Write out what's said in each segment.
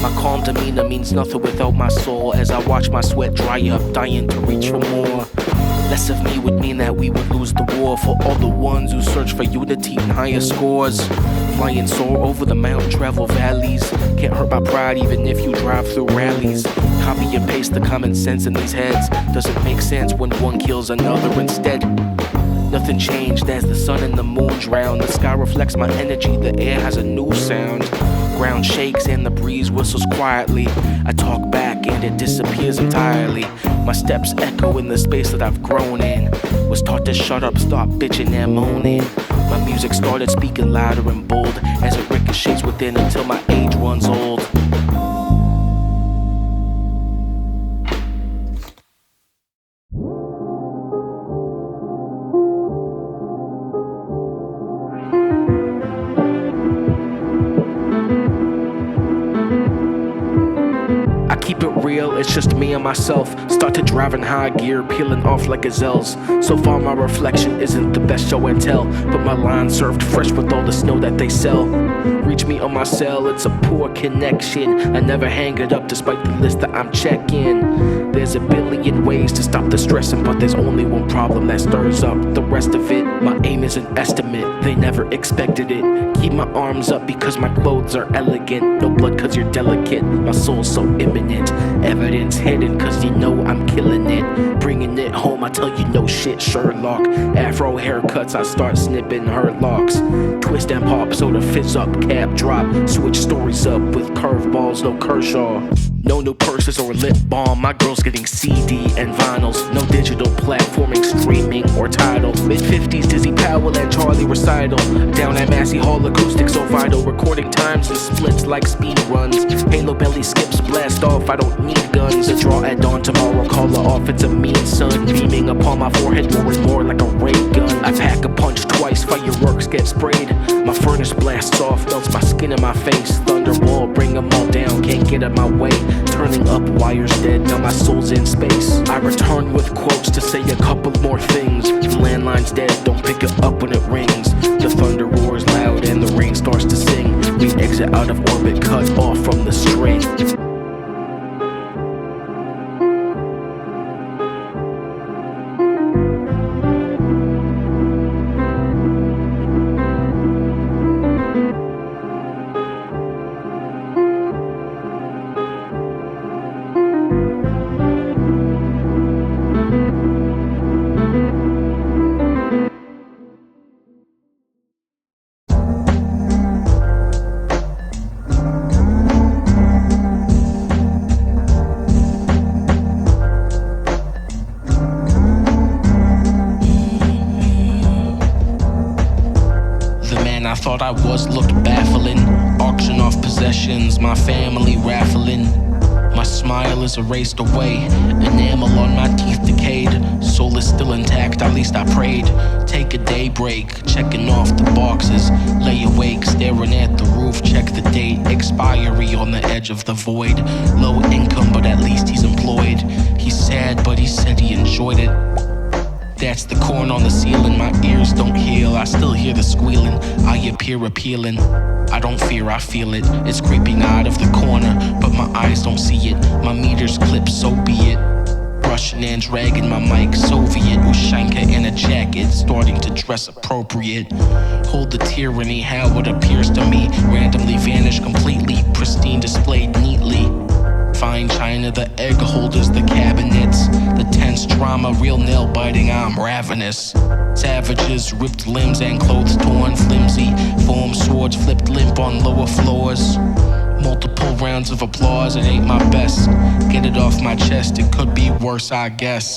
My calm demeanor means nothing without my soul, as I watch my sweat dry up, dying to reach for more. Less of me would mean that we would lose the war, for all the ones who search for unity and higher scores. Flying soar over the mountain travel valleys, can't hurt my pride even if you drive through rallies. Copy and paste the common sense in these heads, doesn't make sense when one kills another instead. Nothing changed as the sun and the moon drown. The sky reflects my energy, the air has a new sound. Ground shakes and the breeze whistles quietly. I talk back and it disappears entirely. My steps echo in the space that I've grown in. Was taught to shut up, stop bitching and moaning. My music started speaking louder and bold, as it ricochets within until my age runs old. Keep it real, it's just me and myself. Started driving high gear, peeling off like gazelles. So far my reflection isn't the best show and tell, but my line served fresh with all the snow that they sell. Reach me on my cell, it's a poor connection. I never hang it up despite the list that I'm checking. There's a billion ways to stop the stressing, but there's only one problem that stirs up the rest of it. My aim is an estimate, they never expected it. Keep my arms up because my clothes are elegant. No blood cause you're delicate, my soul's so imminent. Evidence hidden cause you know I'm killing it. Bringing it home, I tell you no shit Sherlock. Afro haircuts, I start snipping her locks. Twist and pop, so the fizz up, cap drop. Switch stories up with curveballs, no Kershaw. No new purses or lip balm, my girl's getting CD and vinyls. No digital platforming, streaming or Tidal. Mid-50s Dizzy Powell and Charlie Recital. Down at Massey Hall, acoustics so vital. Recording times and splits like speed runs. Halo belly skips, blast off, I don't need guns. A draw at dawn tomorrow, call her off, it's a mean sun. Beaming upon my forehead, roaring more like a ray gun. I pack a punch twice, fireworks get sprayed. My furnace blasts off, melts my skin in my face. Thunderwall, bring them all down, can't get out my way. Turning up, wires dead, now my soul's in space. I return with quotes to say a couple more things. The landline's dead, don't pick it up when it rings. The thunder roars loud and the rain starts to sing. We exit out of orbit, cut off from the string. I thought I was looked baffling. Auction off possessions, my family raffling. My smile is erased away, enamel on my teeth decayed. Soul is still intact, at least I prayed. Take a day break, checking off the boxes. Lay awake, staring at the roof, check the date. Expiry on the edge of the void. Low income, but at least he's employed. He's sad, but he said he enjoyed it. That's the corn on the ceiling, my ears don't heal. I still hear the squealing, I appear appealing. I don't fear, I feel it. It's creeping out of the corner, but my eyes don't see it. My meter's clipped, so be it. Rushing and dragging my mic, Soviet Ushanka in a jacket, starting to dress appropriate. Hold the tyranny, how it appears to me. Randomly vanish completely, pristine displayed neatly. Fine china, the egg holders, the cabinets. The tense drama, real nail biting, I'm ravenous. Savages, ripped limbs and clothes torn, flimsy. Formed swords flipped limp on lower floors. Multiple rounds of applause, it ain't my best. Get it off my chest, it could be worse, I guess.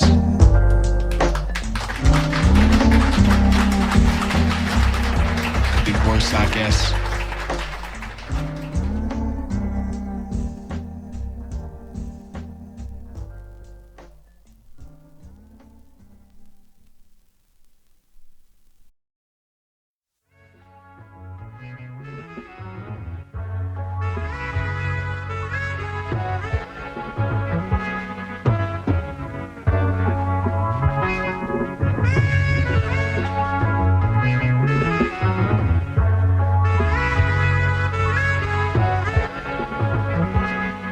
Could be worse, I guess.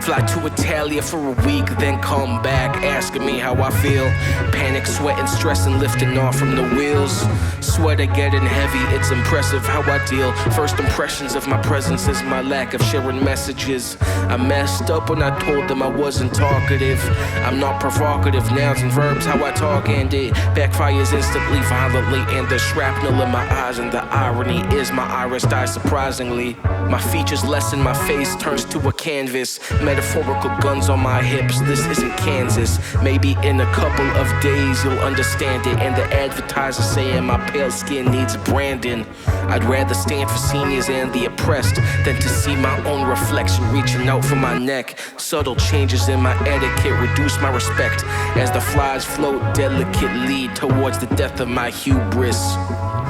Fly to Italia for a week, then come back, asking me how I feel. Panic, sweat, and stress, and lifting off from the wheels. Sweater getting heavy, it's impressive how I deal. First impressions of my presence is my lack of sharing messages. I messed up when I told them I wasn't talkative. I'm not provocative, nouns and verbs, how I talk, and it backfires instantly, violently. And there's shrapnel in my eyes, and the irony is my iris dies surprisingly. My features lessen, my face turns to a canvas. Metaphorical guns on my hips, this isn't Kansas. Maybe in a couple of days you'll understand it. And the advertisers saying my pale skin needs branding. I'd rather stand for seniors and the oppressed than to see my own reflection reaching out for my neck. Subtle changes in my etiquette reduce my respect as the flies float delicately towards the death of my hubris.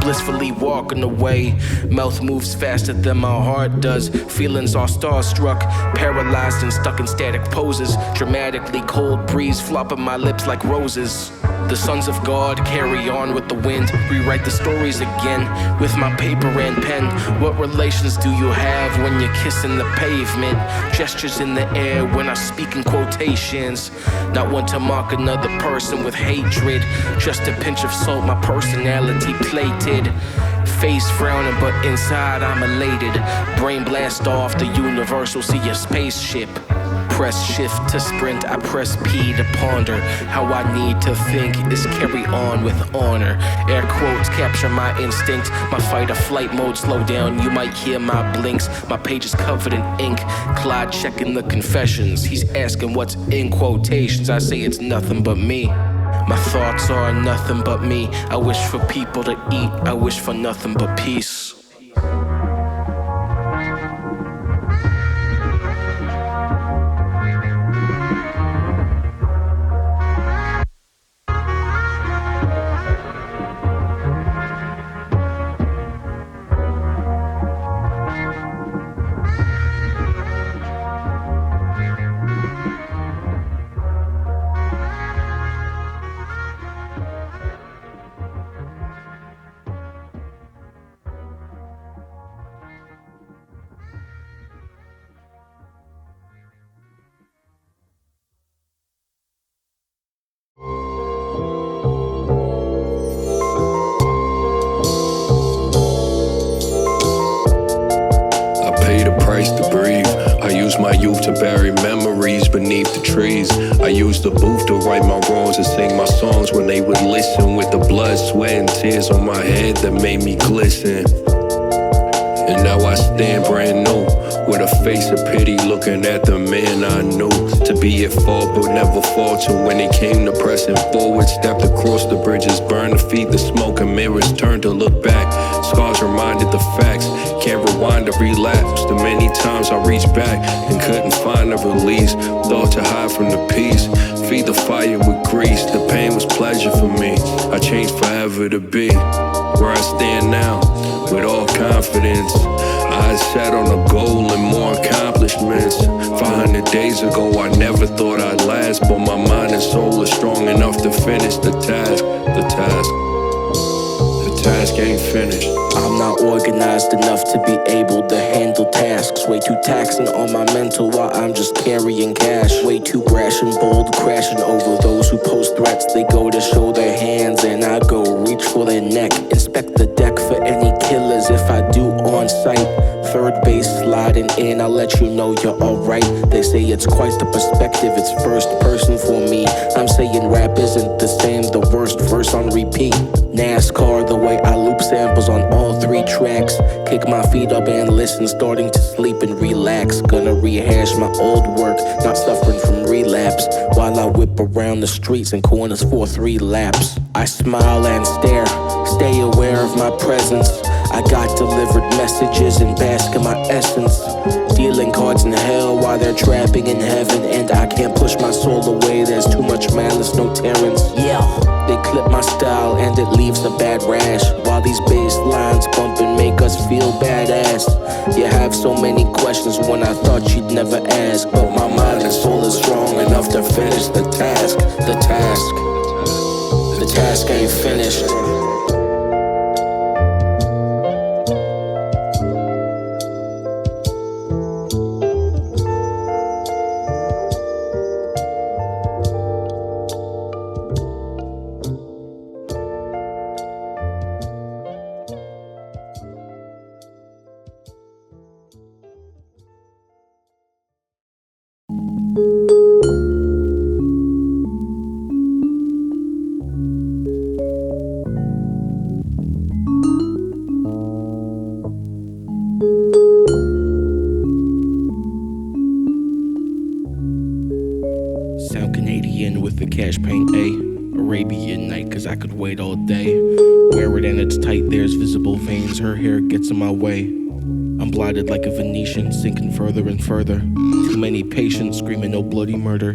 Blissfully walking away, mouth moves faster than my heart does. Feelings are starstruck, paralyzed and stuck in static poses. Dramatically cold breeze flopping my lips like roses. The sons of God carry on with the wind, rewrite the stories again with my paper and pen. What relations do you have when you're kissing the pavement? Gestures in the air when I speak in quotations. Not one to mock another person with hatred, just a pinch of salt, my personality plated. Face frowning but inside I'm elated. Brain blast off the universal, see a spaceship. Press shift to sprint, I press P to ponder. How I need to think is carry on with honor. Air quotes capture my instinct. My fight or flight mode slow down, you might hear my blinks. My page is covered in ink. Clyde checking the confessions. He's asking what's in quotations. I say it's nothing but me. My thoughts are nothing but me. I wish for people to eat, I wish for nothing but peace. To breathe. I use my youth to bury memories beneath the trees. I used the booth to right my wrongs and sing my songs when they would listen, with the blood, sweat, and tears on my head that made me glisten. And now I stand brand new, with a face of pity, looking at the man I knew to be at fault but never falter. When it came to pressing forward, stepped across the bridges, burned to feed the smoke, and mirrors turned to look back. Scars reminded the facts, can't rewind or relapse. The many times I reached back and couldn't find a release, thought to hide from the peace, feed the fire with grease. The pain was pleasure for me, I changed forever to be where I stand now, with all confidence. I set on a goal and more accomplishments. 500 days ago I never thought I'd last, but my mind and soul are strong enough to finish the task. The task ain't finished. I'm not organized enough to be able to handle tasks. Way too taxing on my mental while I'm just carrying cash. Way too brash and bold, crashing over those who post threats. They go to show their hands and I go reach for their neck. Inspect the deck for any killers if I do on sight. Third base sliding in, I'll let you know you're alright. They say it's quite the perspective, it's first person for me. I'm saying rap isn't the same, the worst verse on repeat. NASCAR, the way I loop samples on all 3 tracks. Kick my feet up and listen, starting to sleep and relax. Gonna rehash my old work, not suffering from relapse. While I whip around the streets and corners for 3 laps. I smile and stare, stay aware of my presence. I got delivered messages and bask in my essence. Dealing cards in hell while they're trapping in heaven. And I can't push my soul away, there's too much malice, no Terrence. Yeah, they clip my style and it leaves a bad rash. While these bass lines bump and make us feel badass. You have so many questions when I thought you'd never ask. But my mind and soul is strong enough to finish the task. The task ain't finished. Arabian night, cause I could wait all day. Wear it and it's tight, there's visible veins, her hair gets in my way. I'm blinded like a Venetian, sinking further and further. Too many patients screaming no bloody murder.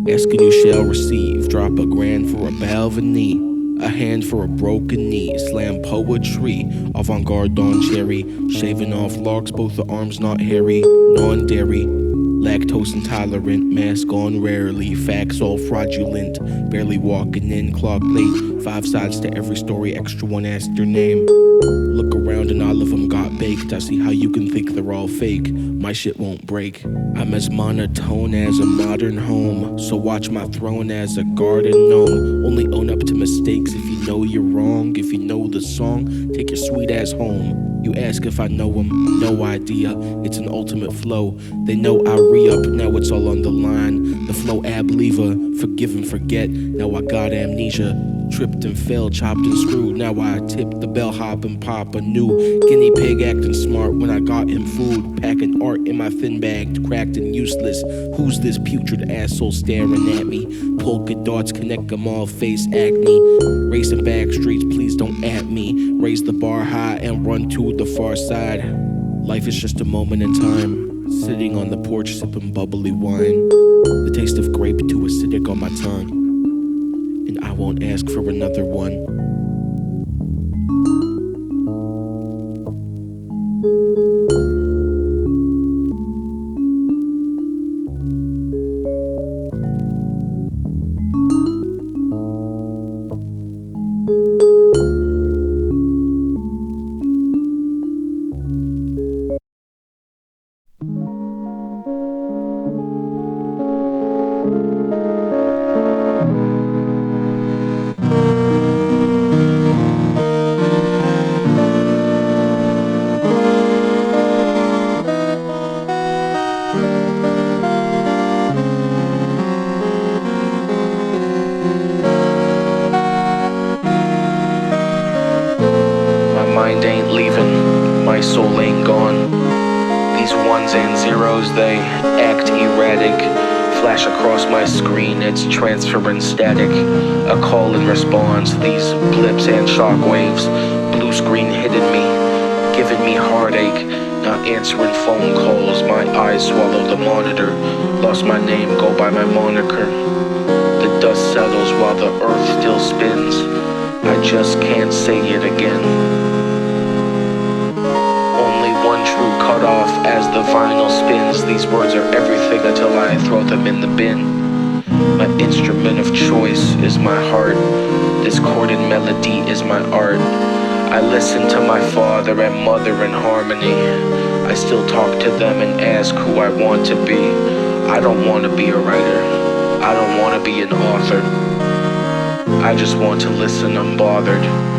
Asking you shall receive, drop $1,000 for a bow of a knee. A hand for a broken knee, slam poetry, avant-garde Don Cherry, shaving off locks, both the arms not hairy, non-dairy, lactose intolerant, mask on rarely, facts all fraudulent, barely walking in, clock late, 5 sides to every story, extra one asked your name. Look around and all of them got baked. I see how you can think they're all fake. My shit won't break. I'm as monotone as a modern home, so watch my throne as a garden gnome. Only own up to mistakes if you know you're wrong. If you know the song, take your sweet ass home. You ask if I know him, no idea. It's an ultimate flow. They know I re-up, now it's all on the line. The flow ab lever, forgive and forget. Now I got amnesia. Tripped and fell, chopped and screwed. Now I tip the bellhop and pop a new guinea pig acting smart when I got him food. Packing art in my thin bag, cracked and useless. Who's this putrid asshole staring at me? Polka dots connect them all, face acne. Racing back streets, please don't at me. Raise the bar high and run to the far side. Life is just a moment in time. Sitting on the porch sipping bubbly wine. The taste of grape too acidic on my tongue. And I won't ask for another one. Mind ain't leaving, my soul ain't gone. These ones and zeros, they act erratic. Flash across my screen, it's transferring static. A call and response, these blips and shockwaves. Blue screen hitting me, giving me heartache. Not answering phone calls, my eyes swallow the monitor. Lost my name, go by my moniker. The dust settles while the earth still spins. I just can't say it again. True cut off as the vinyl spins. These words are everything until I throw them in the bin. My instrument of choice is my heart. This chorded melody is my art. I listen to my father and mother in harmony. I still talk to them and ask who I want to be. I don't want to be a writer. I don't want to be an author. I just want to listen unbothered.